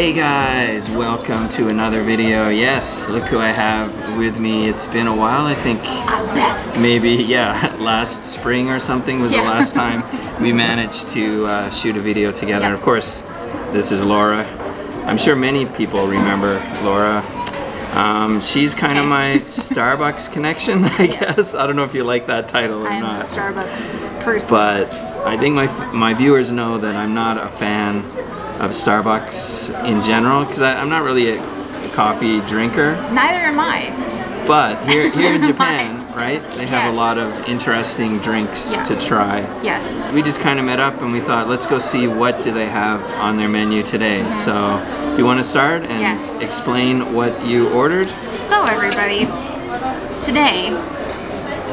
Hey guys, welcome to another video. Yes, look who I have with me. It's been a while, I think. I'm back. Maybe, yeah, last spring or something was the last time we managed to shoot a video together. And of course, this is Laura. I'm sure many people remember Laura. She's kind of my Starbucks connection, I guess. I don't know if you like that title or not. I'm a Starbucks person. But I think my viewers know that I'm not a fan of Starbucks in general, because I'm not really a coffee drinker. Neither am I. But here in Japan, right, they have a lot of interesting drinks to try. Yes. We just kind of met up and we thought, let's go see what do they have on their menu today. So, do you want to start and explain what you ordered? So everybody, today,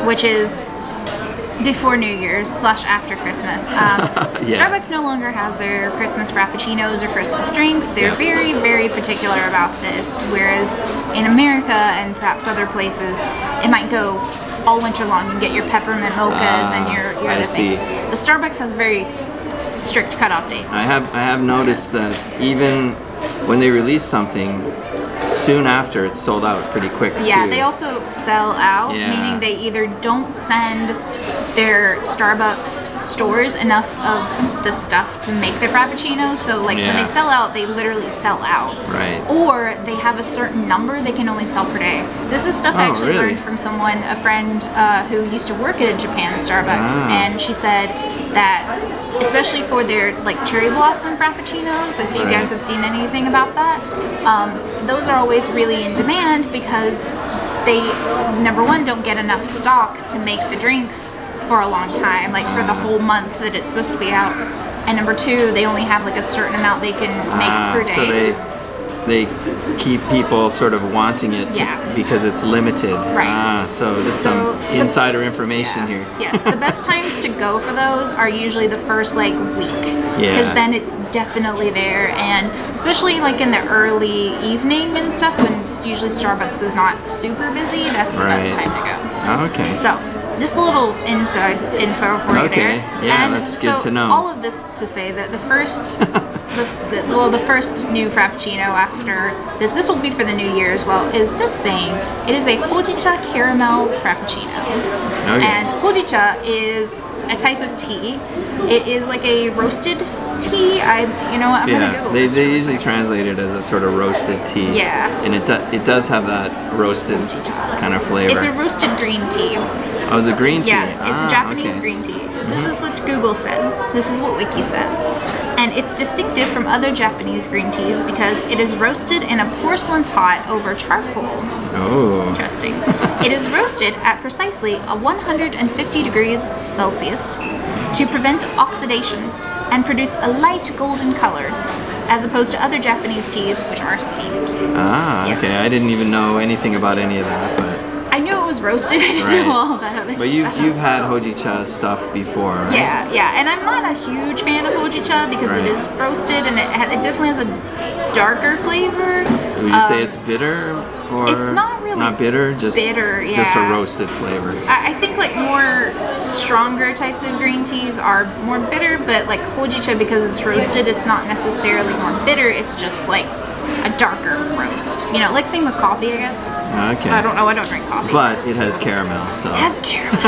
which is before New Year's / after Christmas, Starbucks no longer has their Christmas Frappuccinos or Christmas drinks. They're very, very particular about this, whereas in America and perhaps other places, it might go all winter long and get your peppermint mochas and your other thing. The Starbucks has very strict cutoff dates. I have noticed that even when they release something, soon after it's sold out pretty quick too. They also sell out, meaning they either don't send their Starbucks stores enough of the stuff to make the Frappuccinos, so like when they sell out, they literally sell out. Right. Or they have a certain number they can only sell per day. This is stuff I actually learned from someone, a friend who used to work at a Japan Starbucks, and she said that especially for their like cherry blossom Frappuccinos, if you guys have seen anything about that, those are always really in demand because they, number one, don't get enough stock to make the drinks for a long time, like for the whole month that it's supposed to be out, and number two, they only have like a certain amount they can make per day. So they keep people sort of wanting it because it's limited. Right. So there's some insider information here. Yes, the best times to go for those are usually the first like week, because then it's definitely there, and especially like in the early evening and stuff when usually Starbucks is not super busy, that's the best time to go. Okay. So just a little inside info for you there. Yeah, that's good to know. All of this to say that the first, the first new Frappuccino after this will be for the new year as well, is this thing. It is a Hojicha Caramel Frappuccino. And Hojicha is a type of tea. It is like a roasted tea. I'm gonna Google this. They usually translate it as a sort of roasted tea. Yeah. And it does have that roasted kind of flavor. It's a roasted green tea. Oh, it's a green tea? Yeah, it's a Japanese green tea. This is what Google says. This is what Wiki says. And it's distinctive from other Japanese green teas because it is roasted in a porcelain pot over charcoal. Oh. Interesting. It is roasted at precisely 150 degrees Celsius to prevent oxidation and produce a light golden color, as opposed to other Japanese teas which are steamed. Okay. I didn't even know anything about any of that, but I knew it was roasted. I didn't know all about other stuff. But you've had Hojicha stuff before, right? Yeah, and I'm not a huge fan of Hojicha because it is roasted and it definitely has a darker flavor. Would you say it's bitter? Or it's not really bitter, just bitter, just a roasted flavor. I think like more stronger types of green teas are more bitter, but like Hojicha, because it's roasted, it's not necessarily more bitter, it's just like a darker roast. You know, like same with coffee, I guess. Okay. I don't know, I don't drink coffee. But it has caramel, so. It has caramel.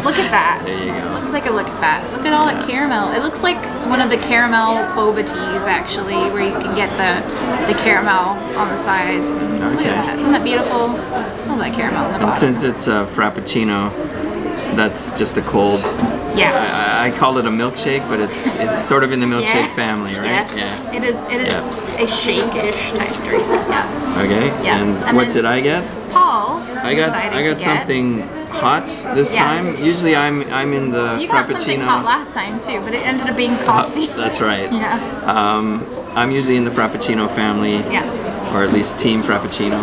Look at that. There you go. Let's take a look at that. Look at all that caramel. It looks like one of the caramel boba teas, actually, where you can get the caramel on the sides. Look at that. Isn't that beautiful? All that caramel on the bottom. And since it's a Frappuccino, that's just a cold. Yeah. I call it a milkshake, but it's sort of in the milkshake family, right? Yes. Yeah. It is a shake-ish type drink. Yeah. Okay. Yeah. And what did I get? Paul I got something hot this time. Usually I'm in the you Frappuccino. got something hot last time too, but it ended up being coffee. That's right. Yeah. I'm usually in the Frappuccino family. Or at least Team Frappuccino.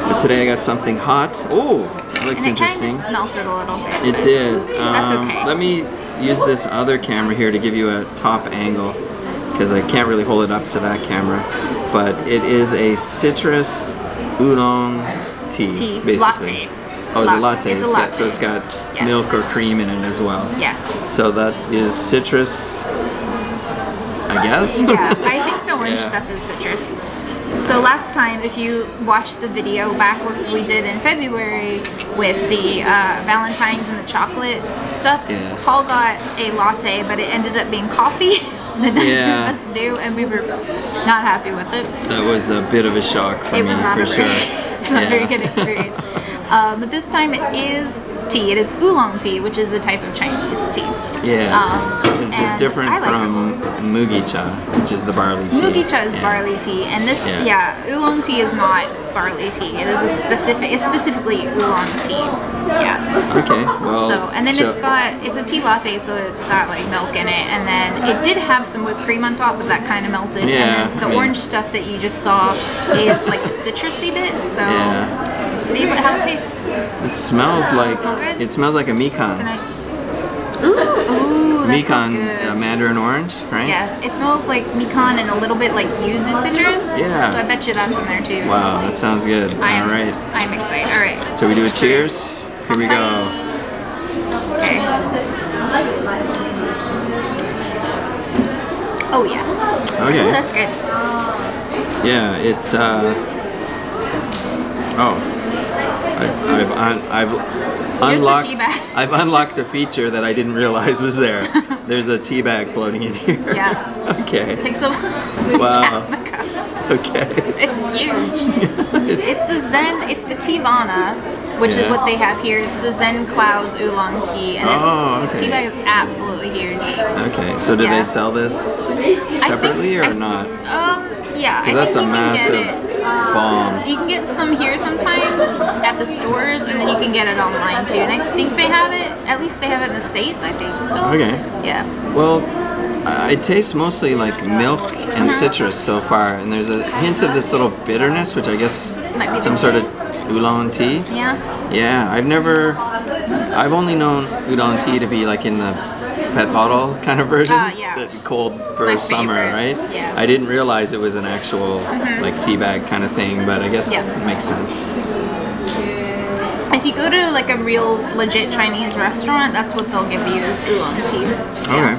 But today I got something hot. Oh, it looks interesting. Kind of melted a little bit. It did. That's okay. Let me use this other camera here to give you a top angle, because I can't really hold it up to that camera. But it is a Citrus Oolong Tea, basically. Latte. Oh, it's a latte. It's a latte. So it's got milk or cream in it as well. Yes. So that is citrus, I guess? Yeah, I think the orange stuff is citrus. So last time, if you watched the video back what we did in February with the Valentine's and the chocolate stuff, Paul got a latte, but it ended up being coffee. That neither of us knew, and we were not happy with it. That was a bit of a shock for me, for sure. It's not a very good experience. But this time it is tea. It is oolong tea, which is a type of Chinese tea. Yeah. It's just different from Hojicha, which is the barley tea. Hojicha is barley tea, and this, oolong tea is not barley tea. It is it's specifically oolong tea. Yeah. Okay. Well. So, and then it's a tea latte, so it's got like milk in it, and then it did have some whipped cream on top, but that kind of melted. Yeah. And then the orange stuff that you just saw is like the citrusy bit. So. See how it tastes. It smells like it smells like a mikan. Ooh, that mikan, good. Mandarin orange, right? Yeah, it smells like mikan and a little bit like yuzu citrus. Yeah. So I bet you that's in there too. Wow, that sounds good. All right. I'm excited. All right. So we do a cheers. Here we go. Okay. Oh yeah. Okay. Ooh, that's good. Yeah, it's I've unlocked a feature that I didn't realize was there. There's a tea bag floating in here. Yeah. Okay. Take some. Wow. Okay. It's huge. It's the Zen. It's the Teavana, which is what they have here. It's the Zen Clouds Oolong Tea, and the tea bag is absolutely huge. Okay. So do they sell this separately or not? Yeah. Because that's a massive bomb. You can get some here sometimes at the stores, and then you can get it online too. And I think they have it. At least they have it in the States. I think still. Okay. Yeah. Well, it tastes mostly like milk and citrus so far, and there's a hint of this little bitterness, which I guess might be some sort of oolong tea. Yeah. Yeah. I've only known oolong tea to be like in the pet bottle kind of version. Yeah. Cold for summer, right? Yeah. I didn't realize it was an actual like tea bag kind of thing, but I guess it makes sense. If you go to like a real legit Chinese restaurant, that's what they'll give you is oolong tea. Okay.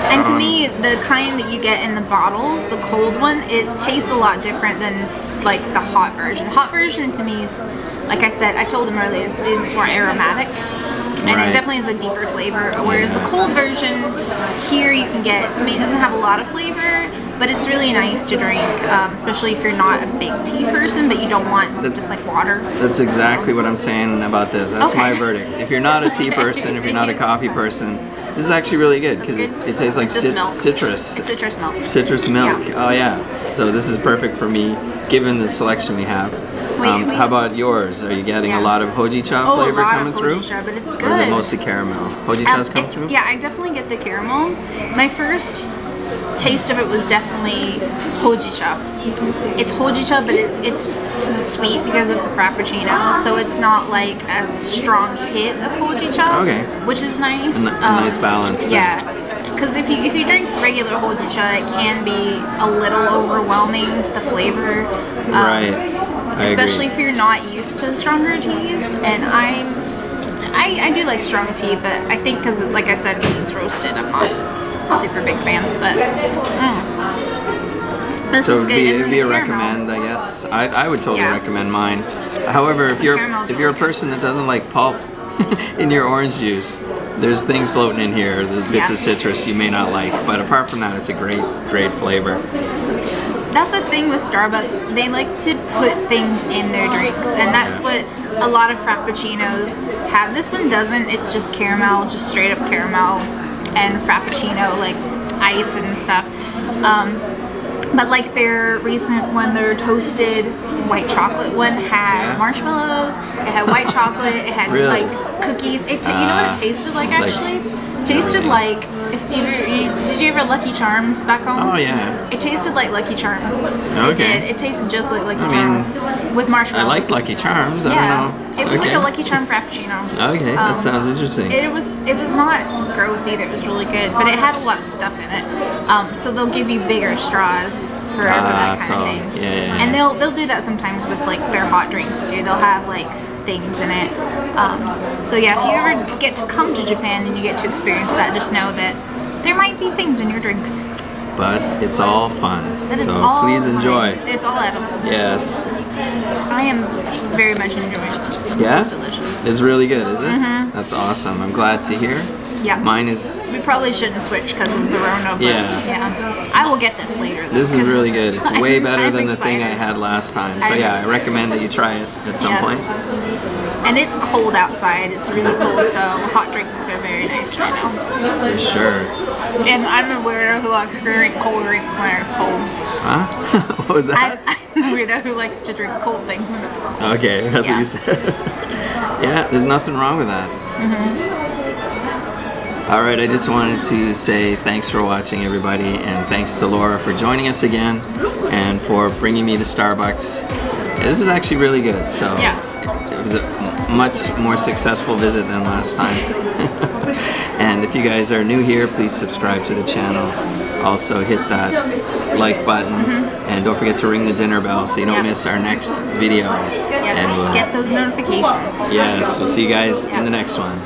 And to me, the kind that you get in the bottles, the cold one, it tastes a lot different than like the hot version. Hot version to me is, like I said, I told him earlier, it seems more aromatic. And it definitely has a deeper flavor, whereas the cold version here you can get, to me it doesn't have a lot of flavor, but it's really nice to drink, especially if you're not a big tea person, but you don't want just like water. That's exactly what I'm saying about this. That's my verdict. If you're not a tea person, if you're not a coffee person, this is actually really good because it tastes like citrus. It's citrus milk. Citrus milk. Yeah. Oh yeah. So this is perfect for me, given the selection we have. How about yours? Are you getting a lot of Hojicha flavor coming through? Hojicha, but it's good. Or is it mostly caramel? Hojicha's coming through? Yeah, I definitely get the caramel. My first taste of it was definitely Hojicha. It's Hojicha, but it's sweet because it's a Frappuccino, so it's not like a strong hit of Hojicha, which is nice. A nice balance. Yeah. Because if you drink regular Hojicha, it can be a little overwhelming, the flavor. Right. Especially if you're not used to stronger teas, and I do like strong tea, but I think because, like I said, it's roasted, I'm not a super big fan. But this is good. It'd be a recommend, I guess. I would totally recommend mine. However, if you're a person that doesn't like pulp in your orange juice, there's things floating in here, the bits of citrus you may not like. But apart from that, it's a great flavor. That's the thing with Starbucks, they like to put things in their drinks, and that's what a lot of Frappuccinos have. This one doesn't, it's just caramel, it's just straight up caramel and Frappuccino, like ice and stuff. But like their recent one, their toasted white chocolate one had marshmallows, it had white chocolate, it had like cookies. You know what it tasted like actually? Tasted like, did you ever Lucky Charms back home? Oh yeah. It tasted like Lucky Charms. Okay. It did. It tasted just like Lucky Charms with marshmallows. I like Lucky Charms. I don't know. It was like a Lucky Charm Frappuccino. Okay, that sounds interesting. It was not gross either. It was really good, but it had a lot of stuff in it. So they'll give you bigger straws for that kind of thing. Yeah. And they'll do that sometimes with like their hot drinks too. They'll have like things in it. So yeah, if you ever get to come to Japan and you get to experience that, just know that there might be things in your drinks. but it's all fun. So all please fun. enjoy. It's all edible. Yes. I am very much enjoying this. Yeah? It's delicious. It's really good, is it? That's awesome. I'm glad to hear. Yeah. Mine is... We probably shouldn't switch because of the Rona, but yeah. I will get this later. Though, this is really good. It's way better I'm than the excited. thing I had last time. So yeah, I recommend that you try it at some point. And it's cold outside. It's really cold, so hot drinks are very nice right now. For sure. And I'm a weirdo who likes to drink cold drink when it's cold. Huh? What was that? I'm a weirdo who likes to drink cold things when it's cold. Okay, that's what you said. Yeah, there's nothing wrong with that. All right, I just wanted to say thanks for watching, everybody, and thanks to Laura for joining us again and for bringing me to Starbucks. Yeah, this is actually really good. So it was a much more successful visit than last time. And if you guys are new here, please subscribe to the channel. Also hit that like button, and don't forget to ring the dinner bell so you don't miss our next video. And get those notifications. Yes, we'll see you guys in the next one.